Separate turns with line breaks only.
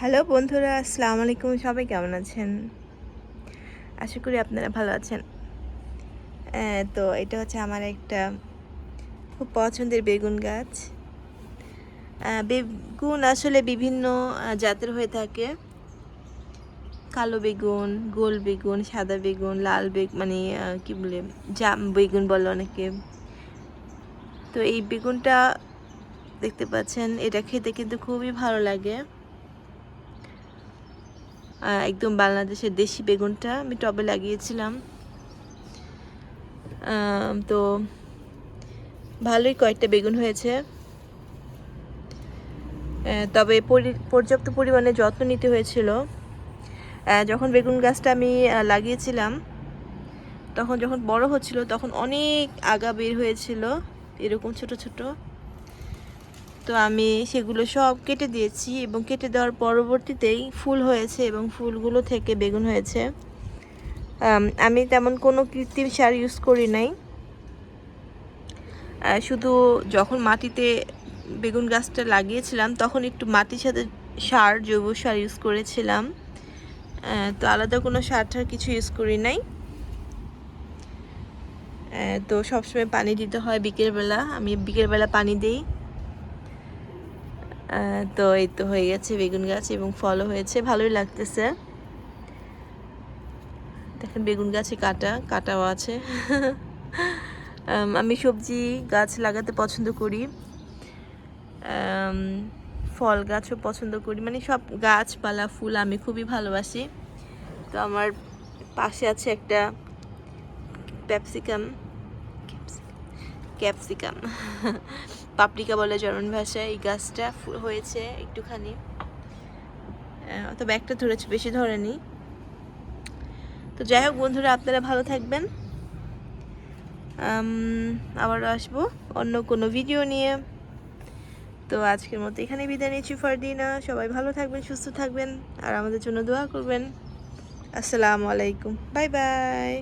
Hello বন্ধুরা, আসসালামু আলাইকুম। সবাই কেমন আছেন? আশা করি আপনারা ভালো আছেন। তো এটা হচ্ছে আমার একটা খুব পছন্দের বেগুন গাছ। বেগুন আসলে বিভিন্ন জাতের হয়ে থাকে। কালো বেগুন, গোল বেগুন, সাদা বেগুন, লাল মানে কি বলে, জাম বেগুন বলে অনেকে। তো এই বেগুনটা দেখতে পাচ্ছেন, এটা খেতে কিন্তু খুবই ভালো লাগে। একদম বাংলাদেশের দেশি বেগুনটা আমি টবে লাগিয়েছিলাম। তো ভালোই কয়েকটা বেগুন হয়েছে। তবে পর্যাপ্ত পরিমাণে যত্ন নিতে হয়েছিল। যখন বেগুন গাছটা আমি লাগিয়েছিলাম, তখন যখন বড় হচ্ছিল তখন অনেক আগা বের হয়েছিল, এরকম ছোট ছোট। তো আমি সেগুলো সব কেটে দিয়েছি এবং কেটে দেওয়ার পরবর্তীতেই ফুল হয়েছে এবং ফুলগুলো থেকে বেগুন হয়েছে। আমি তেমন কোনো কৃত্রিম সার ইউজ করি নাই। শুধু যখন মাটিতে বেগুন গাছটা লাগিয়েছিলাম তখন একটু মাটির সাথে জৈব সার ইউজ করেছিলাম। তো আলাদা কোনো সার কিছু ইউজ করি নাই। তো সবসময় পানি দিতে হয় বিকেলবেলা, আমি বিকেলবেলা পানি দিই। তো এই তো হয়ে গেছে বেগুন গাছ এবং ফলও হয়েছে, ভালোই লাগতেছে। দেখেন বেগুন গাছে কাটাও আছে। আমি সবজি গাছ লাগাতে পছন্দ করি, ফল গাছও পছন্দ করি, মানে সব গাছপালা ফুল আমি খুবই ভালোবাসি। তো আমার পাশে আছে একটা ক্যাপসিকাম পাপরিকা বলে জার্মান ভাষায়। এই গাছটা হয়েছে একটুখানি, তবে একটা ধরেছে, বেশি ধরেনি। তো যাই হোক বন্ধুরা, আপনারা ভালো থাকবেন। আবারও আসবো অন্য কোনো ভিডিও নিয়ে। তো আজকের মতো এখানে বিদায় নিচ্ছি। ফারদিনা, সবাই ভালো থাকবেন, সুস্থ থাকবেন আর আমাদের জন্য দোয়া করবেন। আসসালামু আলাইকুম, বাই বাই।